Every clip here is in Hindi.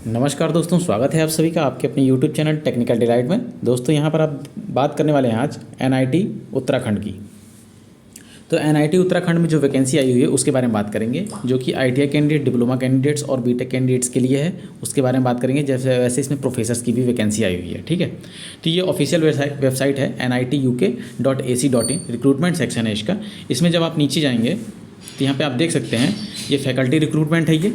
नमस्कार दोस्तों, स्वागत है आप सभी का आपके अपने YouTube चैनल टेक्निकल डिलाइट में। दोस्तों यहाँ पर आप बात करने वाले हैं आज NIT उत्तराखंड की। तो NIT उत्तराखंड में जो वैकेंसी आई हुई है उसके बारे में बात करेंगे, जो कि ITI कैंडिडेट, डिप्लोमा कैंडिडेट्स और बीटेक कैंडिडेट्स के लिए है। उसके बारे में बात करेंगे। जैसे वैसे इसमें प्रोफेसर्स की भी वैकेंसी आई हुई है। ठीक है, तो ये ऑफिशियल वेबसाइट है nituk.ac.in, रिक्रूटमेंट सेक्शन है इसका। इसमें जब आप नीचे जाएंगे तो यहाँ पे आप देख सकते हैं ये फैकल्टी रिक्रूटमेंट है ये,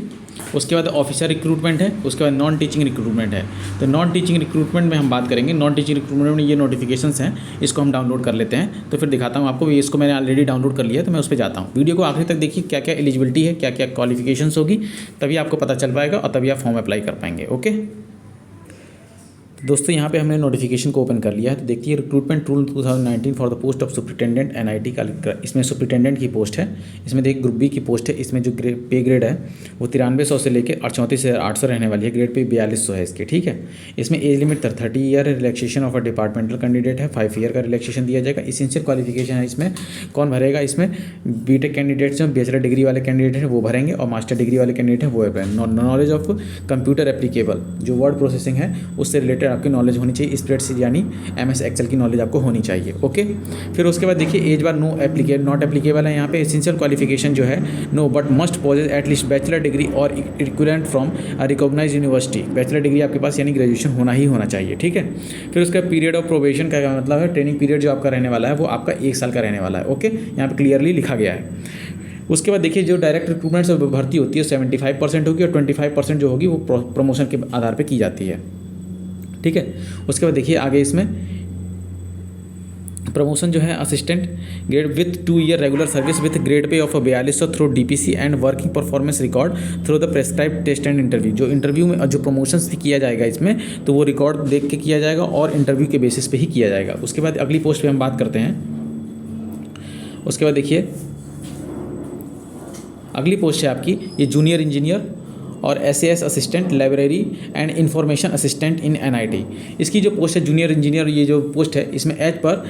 उसके बाद ऑफिसर रिक्रूटमेंट है, उसके बाद नॉन टीचिंग रिक्रूटमेंट है। तो नॉन टीचिंग रिक्रूटमेंट में हम बात करेंगे। नॉन टीचिंग रिक्रूटमेंट में ये नोटिफिकेशंस हैं, इसको हम डाउनलोड कर लेते हैं। तो फिर दिखाता हूँ आपको। इसको मैंने ऑलरेडी डाउनलोड कर लिया, तो मैं उस पर जाता हूँ। वीडियो को आखिरी तक देखिए, क्या क्या एलिजिबिलिटी है, क्या क्या क्वालिफिकेशंस होगी, तभी आपको पता चल पाएगा और तभी आप फॉर्म अप्लाई कर पाएंगे। ओके दोस्तों, यहाँ पे हमने नोटिफिकेशन को ओपन कर लिया है। तो देखिए, recruitment rule 2019 for the post of superintendent NIT का इसमें सुपरिटेंडेंट की पोस्ट है। इसमें देखिए ग्रुप बी की पोस्ट है। इसमें जो पे ग्रेड है वो 9300 से लेकर 34,800 रहने वाली है। ग्रेड पे 4200 है इसके। ठीक है, इसमें एज लिमिट 30 ईयर है। Relaxation of a departmental candidate है, 5 ईयर का रिलैक्सेशन दिया जाएगा। इसेंशियल क्वालिफिकेशन है। इसमें कौन भरेगा? इसमें बीटेक कैंडिडेट्स जो बैचलर डिग्री वाले कैंडिडेट हैं वो भरेंगे, और मास्टर डिग्री वाले कैंडिडेट हैं वो भरेंगे। नॉलेज ऑफ कंप्यूटर एप्लीकेबल, जो वर्ड प्रोसेसिंग है उससे रिलेटेड आपकी नॉलेज होनी चाहिए। स्प्रेडशीट यानी MS एक्सेल की नॉलेज आपको होनी चाहिए। ओके, फिर उसके बाद देखिए एज बार नॉट एप्लीकेबल है यहाँ पे। एसेंशियल क्वालिफिकेशन जो है no but must possess at least bachelor degree और equivalent from a recognised university. Bachelor degree आपके पास यानी ग्रेजुएशन होना ही होना चाहिए। ठीक है, फिर उसका पीरियड ऑफ प्रोबेशन का क्या मतलब है? ट्रेनिंग पीरियड जो आपका रहने वाला है वो आपका 1 साल का रहने वाला है। ओके, यहाँ पे क्लियरली लिखा गया है। उसके बाद देखिए, जो डायरेक्ट रिक्रूटमेंट से भर्ती होती है 75% होगी, और 25% जो होगी वो प्रमोशन के आधार पर की जाती है। ठीक है, उसके बाद देखिए आगे इसमें प्रमोशन जो है assistant grade with 2 year regular service with grade pay of 4200 through DPC and working performance record through the prescribe test and interview. जो इंटरव्यू में जो प्रमोशंस भी किया जाएगा इसमें, तो वो रिकॉर्ड देख के किया जाएगा और इंटरव्यू के बेसिस पे ही किया जाएगा। उसके बाद अगली पोस्ट पे हम बात करते हैं। उसके बाद देखिए अगली पोस्ट है आपकी ये जूनियर इंजीनियर और SAS assistant library and information assistant in NIT। इसकी जो पोस्ट है जूनियर इंजीनियर, ये जो पोस्ट है इसमें एज पर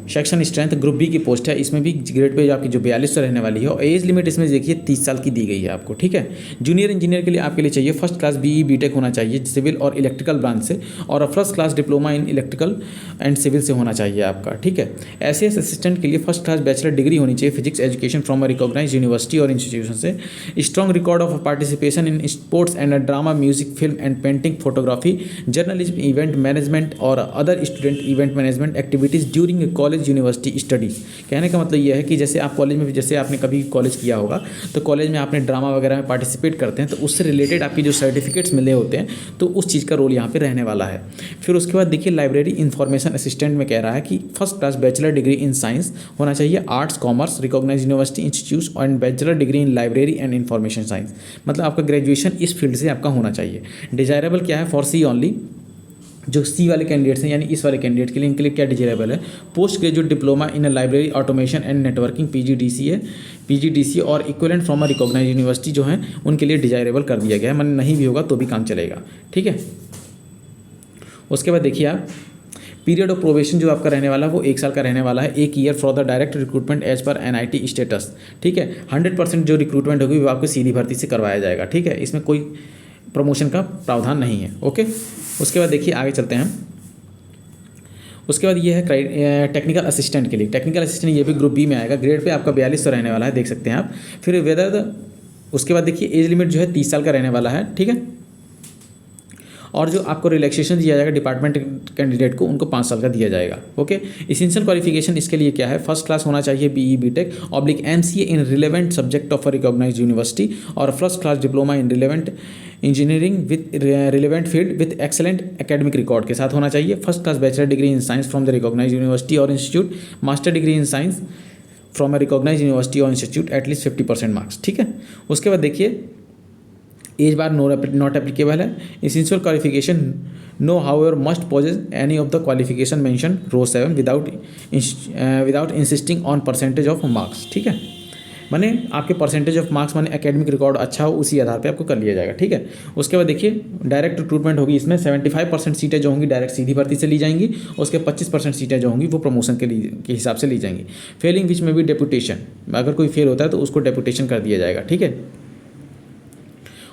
सेक्शन स्ट्रेंथ ग्रुप बी की पोस्ट है। इसमें भी ग्रेड पे आपकी जो 4200 रहने वाली है, और एज लिमिट इसमें देखिए 30 साल की दी गई है आपको। ठीक है, जूनियर इंजीनियर के लिए आपके लिए चाहिए फर्स्ट क्लास BE BTech होना चाहिए सिविल और इलेक्ट्रिकल ब्रांच से, और first class diploma in electrical and civil से होना चाहिए आपका। ठीक है, SAS असिस्टेंट के लिए फर्स्ट क्लास बैचलर डिग्री होनी चाहिए physics education from a recognised university और इंस्टीट्यूशन से। Strong record of participation in sports and drama, music, film and painting, photography, journalism, event management और other student event management activities during college university study. कहने का मतलब यह है कि जैसे आप कॉलेज में, जैसे आपने कभी कॉलेज किया होगा तो कॉलेज में आपने ड्रामा वगैरह में पार्टिसिपेट करते हैं, तो उससे रिलेटेड आपकी जो सर्टिफिकेट्स मिले होते हैं, तो उस चीज़ का रोल यहाँ पे रहने वाला है। फिर उसके बाद देखिए लाइब्रेरी इंफॉर्मेशन असिस्टेंट में कह रहा है कि first class bachelor degree in science होना चाहिए, arts commerce recognised university institute, and bachelor degree in library and information science. मतलब आपका ग्रेजुएशन इस फील्ड से आपका होना चाहिए। डिजायरेबल क्या है? For C only. जो C वाले कैंडिडेट्स हैं यानी इस वाले कैंडिडेट के लिए, इनके लिए क्या डिजायरेबल है? Postgraduate diploma in library automation and networking PGDCA और equivalent from a recognised university जो है उनके लिए डिजायरेबल कर दिया गया है। मन नहीं भी होगा तो भी काम चलेगा। ठीक है, उसके बाद देखिए आप पीरियड ऑफ प्रोबेशन जो आपका रहने वाला है वो 1 साल का रहने वाला है। 1 year for the direct recruitment age पर NIT स्टेटस। ठीक है, 100% जो रिक्रूटमेंट होगी वो आपको सीधी भर्ती से करवाया जाएगा। ठीक है, इसमें कोई प्रमोशन का प्रावधान नहीं है। ओके, उसके बाद देखिए आगे चलते हैं। उसके बाद ये है टेक्निकल असिस्टेंट के लिए। टेक्निकल असिस्टेंट ये भी ग्रुप बी में आएगा। ग्रेड पे आपका 4200 रहने वाला है, देख सकते हैं आप। फिर उसके बाद देखिए एज लिमिट जो है 30 साल का रहने वाला है। ठीक है, और जो आपको रिलैक्सेशन दिया जाएगा डिपार्टमेंट कैंडिडेट को, उनको 5 साल का दिया जाएगा। ओके, एसेंशियल क्वालिफिकेशन इसके लिए क्या है? फर्स्ट क्लास होना चाहिए BE BTech /MCA in relevant subject of a recognised university, और first class diploma in relevant engineering with relevant field with excellent academic record के साथ होना चाहिए। First class bachelor degree in science from the recognised university और institute, master degree in science from a recognised university और इंस्टीट्यूट एटलीस्ट 50% मार्क्स। ठीक है, उसके बाद देखिए एज बार नॉट एप्लीकेबल है। Essential qualification no however must poses any of the qualification mention row 7 without insisting on percentage of marks. ठीक है, माने आपके परसेंटेज ऑफ मार्क्स माने एकेडमिक रिकॉर्ड अच्छा हो, उसी आधार पे आपको कर लिया जाएगा। ठीक है, उसके बाद देखिए डायरेक्ट रिक्रूटमेंट होगी। इसमें 75% सीटें जो होंगी डायरेक्ट सीधी भर्ती से ली जाएंगी, उसके 25% सीटें जो होंगी वो प्रमोशन के हिसाब से ली जाएंगी। फेलिंग विच में भी डेपुटेशन, अगर कोई फेल होता है तो उसको डेपुटेशन कर दिया जाएगा। ठीक है,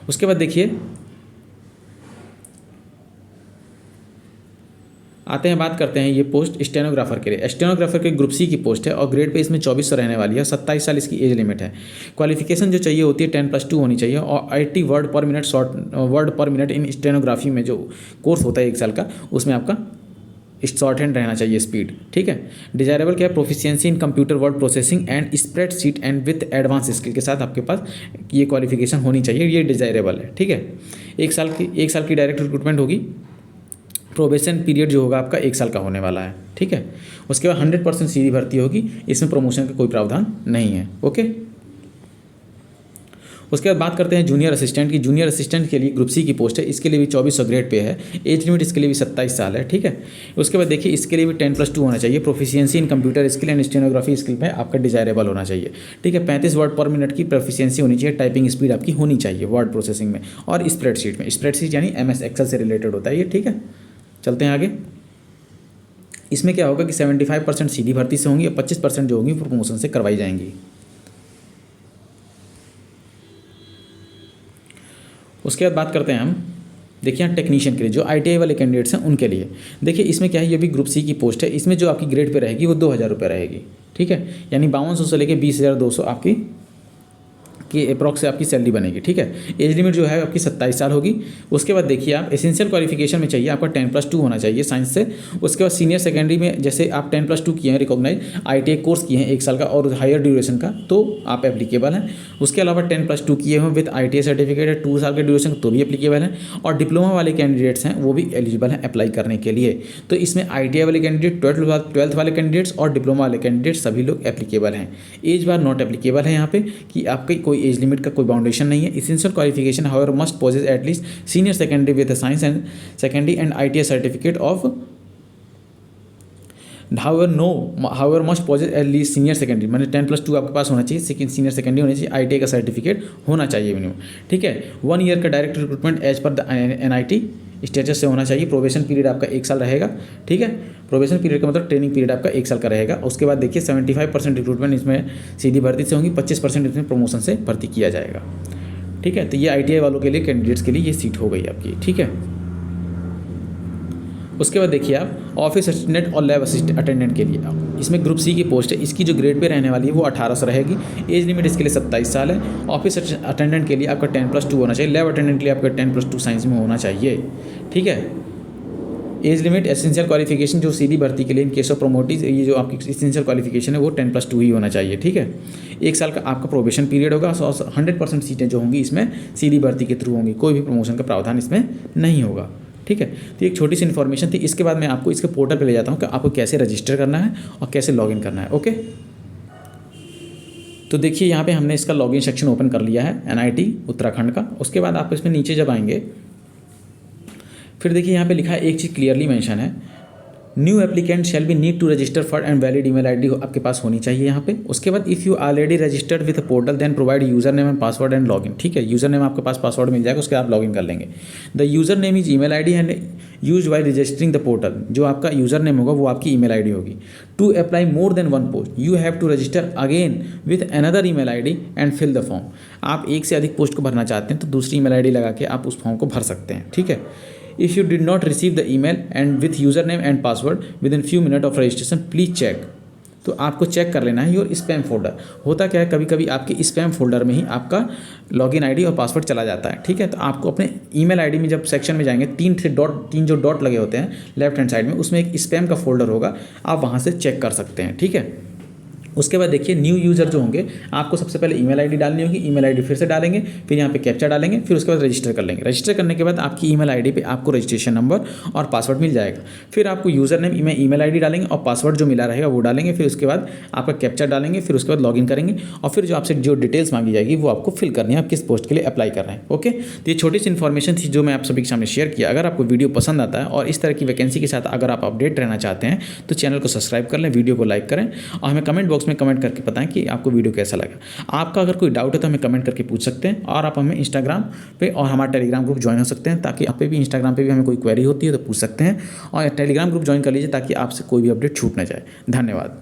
उसके बाद देखिए आते हैं, बात करते हैं ये पोस्ट स्टेनोग्राफर के लिए। स्टेनोग्राफर के ग्रुप सी की पोस्ट है और ग्रेड पे इसमें 2400 रहने वाली है, 27 साल इसकी एज लिमिट है। क्वालिफिकेशन जो चाहिए होती है 10+2 होनी चाहिए और 80 वर्ड पर मिनट वर्ड पर मिनट इन स्टेनोग्राफी में जो कोर्स होता है 1 साल का, उसमें आपका शॉर्ट हैंड रहना चाहिए स्पीड, ठीक है। डिजायरेबल क्या है, proficiency in computer word processing and spread sheet and with advance skill के साथ आपके पास ये क्वालिफिकेशन होनी चाहिए, ये डिजायरेबल है, ठीक है। 1 साल की डायरेक्ट रिक्रूटमेंट होगी। प्रोबेशन पीरियड जो होगा आपका 1 साल का होने वाला है, ठीक है। उसके बाद 100% सीधी भर्ती होगी, इसमें प्रमोशन का कोई प्रावधान नहीं है, ओके। उसके बाद बात करते हैं जूनियर असिस्टेंट की। जूनियर असिस्टेंट के लिए ग्रुप सी की पोस्ट है, इसके लिए भी 2400 ग्रेड पे है, एज लिमिट इसके लिए भी 27 साल है, ठीक है। उसके बाद देखिए इसके लिए भी 10+2 होना चाहिए। Proficiency in computer skill and stenography skill में आपका डिजायरेबल होना चाहिए, ठीक है। 35 वर्ड पर मिनट की प्रोफिशिएंसी होनी चाहिए। टाइपिंग स्पीड आपकी होनी चाहिए वर्ड प्रोसेसिंग में और स्प्रेडशीट में। स्प्रेडशीट यानी MS एक्सेल से रिलेटेड होता है ये, ठीक है। चलते हैं आगे। इसमें क्या होगा कि 75% सीधी भर्ती से होंगी और 25% जो होंगी प्रमोशन से करवाई जाएंगी। उसके बाद बात करते हैं हम, देखिए यहाँ टेक्नीशियन के लिए जो ITI वाले कैंडिडेट्स हैं उनके लिए। देखिए इसमें क्या है, ये भी ग्रुप सी की पोस्ट है। इसमें जो आपकी ग्रेड पे रहेगी वो 2000 रुपये रहेगी, ठीक है। यानी 5200 से लेकर 20,200 आपकी अप्रॉक्स से आपकी सैलरी बनेगी, ठीक है। एज लिमिट जो है आपकी 27 साल होगी। उसके बाद देखिए आप एसेंशियल क्वालिफिकेशन में चाहिए आपका 10+2 होना चाहिए साइंस से। उसके बाद सीनियर सेकेंडरी में जैसे आप 10+2 किए हैं रिकॉग्नाइज, ITI कोर्स किए हैं 1 साल का और हायर ड्यूरेशन का, तो आप एप्लीकेबल हैं। उसके अलावा 10+2 किए हुए विद ITI सर्टिफिकेट है 2 साल के ड्यूरेशन, तो भी एप्लीकेबल हैं। और डिप्लोमा वाले कैंडिडेट्स हैं वो भी एलिजिबल हैं अप्लाई करने के लिए। तो इसमें ITI वाले कैंडिडेट, 12th वाले कैंडिडेट्स और डिप्लोमा वाले कैंडिडेट सभी लोग एप्लीकेबल हैं। एज बार नॉट एप्लीकेबल है यहाँ पे कि आपकी कोई एज लिमिट का कोई बाउंडेशन नहीं है। Essential qualification however must possess at least senior secondary with science and secondary and ITI certificate of however must possess at least senior secondary, मैंने 10+2 आपके पास होना चाहिए, सीनियर सेकेंडरी होनी चाहिए, ITI का सर्टिफिकेट होना चाहिए मिनिमम, ठीक है। 1 ईयर का डायरेक्ट रिक्रूटमेंट एज पर द NIT स्टेटस से होना चाहिए। प्रोबेशन पीरियड आपका 1 साल रहेगा, ठीक है। प्रोबेशन पीरियड का मतलब ट्रेनिंग पीरियड आपका 1 साल का रहेगा। उसके बाद देखिए 75% रिक्रूटमेंट इसमें सीधी भर्ती से होंगी, 25% इसमें प्रमोशन से भर्ती किया जाएगा, ठीक है। तो ये ITI वालों के लिए, कैंडिडेट्स के लिए ये सीट हो गई आपकी, ठीक है। उसके बाद देखिए आप ऑफिस असिस्टेंट और लैब अटेंडेंट के लिए, इसमें ग्रुप सी की पोस्ट है। इसकी जो ग्रेड पे रहने वाली है वो 1800 रहेगी। एज लिमिट इसके लिए 27 साल है। ऑफिस अटेंडेंट के लिए आपका 10+2 होना चाहिए। लैब अटेंडेंट के लिए आपका 10+2 साइंस में होना चाहिए, ठीक है। एज लिमिट एसेंशियल क्वालिफिकेशन जो सीधी भर्ती के लिए इन केस ऑफ प्रोमोटीज, ये जो आपकी एसेंशियल क्वालिफिकेशन है वो 10+2 ही होना चाहिए, ठीक है। 1 साल का आपका प्रोबेशन पीरियड होगा। 100% सीटें जो होंगी इसमें सीधी भर्ती के थ्रू होंगी, कोई भी प्रमोशन का प्रावधान इसमें नहीं होगा, ठीक है। तो एक छोटी सी इन्फॉर्मेशन थी। इसके बाद मैं आपको इसके पोर्टल पे ले जाता हूँ कि आपको कैसे रजिस्टर करना है और कैसे लॉगिन करना है, ओके। तो देखिए यहाँ पे हमने इसका लॉगिन सेक्शन ओपन कर लिया है NIT उत्तराखंड का। उसके बाद आप इसमें नीचे जब आएंगे फिर देखिए यहाँ पे लिखा है, एक चीज़ क्लियरली मेंशन है, new applicant shall be need to register for and valid email ID आपके पास होनी चाहिए यहाँ पे। उसके बाद if you already registered with portal then provide user name and password and login, ठीक है। यूजर नेम आपके पास पासवर्ड मिल जाएगा, उसके आप लॉगिन कर लेंगे। The user name is email ID and use by registering the portal, जो आपका यूजर नेम होगा वो आपकी ईमेल ID होगी। To apply more than 1 post you have to register again with another email ID and fill the form. आप एक से अधिक पोस्ट को भरना चाहते हैं तो दूसरी ईमेल ID लगा के आप उस फॉर्म को भर सकते हैं, ठीक है। If you did not receive the email and with username and password within few minutes of registration, please check। तो आपको चेक कर लेना है योर स्पैम फोल्डर। होता क्या है, कभी कभी आपके स्पैम फोल्डर में ही आपका लॉगिन ID और पासवर्ड चला जाता है, ठीक है। तो आपको अपने ईमेल ID में जब सेक्शन में जाएंगे 3 जो डॉट लगे होते हैं लेफ्ट हैंड साइड में, उसमें एक स्पैम का फोल्डर होगा, आप वहाँ से चेक कर सकते हैं, ठीक है। उसके बाद देखिए न्यू यूज़र जो होंगे आपको सबसे पहले ईमेल ID डालनी होगी। ईमेल ID फिर से डालेंगे, फिर यहाँ पे कैप्चा डालेंगे, फिर उसके बाद रजिस्टर कर लेंगे। रजिस्टर करने के बाद आपकी ईमेल ID पे आपको रजिस्ट्रेशन नंबर और पासवर्ड मिल जाएगा। फिर आपको यूज़र नेम में ईमेल ID डालेंगे और पासवर्ड जो मिला रहेगा वो डालेंगे। फिर उसके बाद आपका कैप्चा डालेंगे, फिर उसके बाद लॉगिन करेंगे और फिर जो आपसे जो डिटेल्स मांगी जाएगी वो आपको फिल करनी है, आप किस पोस्ट के लिए अप्लाई कर रहे हैं, ओके। तो ये छोटी सी इन्फॉर्मेशन थी जो मैं आप सभी के सामने शेयर किया। अगर आपको वीडियो पसंद आता है और इस तरह की वैकेंसी के साथ अगर आप अपडेट रहना चाहते हैं तो चैनल को सब्सक्राइब कर लें, वीडियो को लाइक करें और हमें कमेंट बॉक्स में कमेंट करके बताएं कि आपको वीडियो कैसा लगा। आपका अगर कोई डाउट है तो हमें कमेंट करके पूछ सकते हैं और आप हमें इंस्टाग्राम पे और हमारा टेलीग्राम ग्रुप ज्वाइन हो सकते हैं, ताकि आप पे भी इंस्टाग्राम पे भी हमें कोई क्वेरी होती है तो पूछ सकते हैं और टेलीग्राम ग्रुप ज्वाइन कर लीजिए ताकि आपसे कोई भी अपडेट छूट ना जाए। धन्यवाद।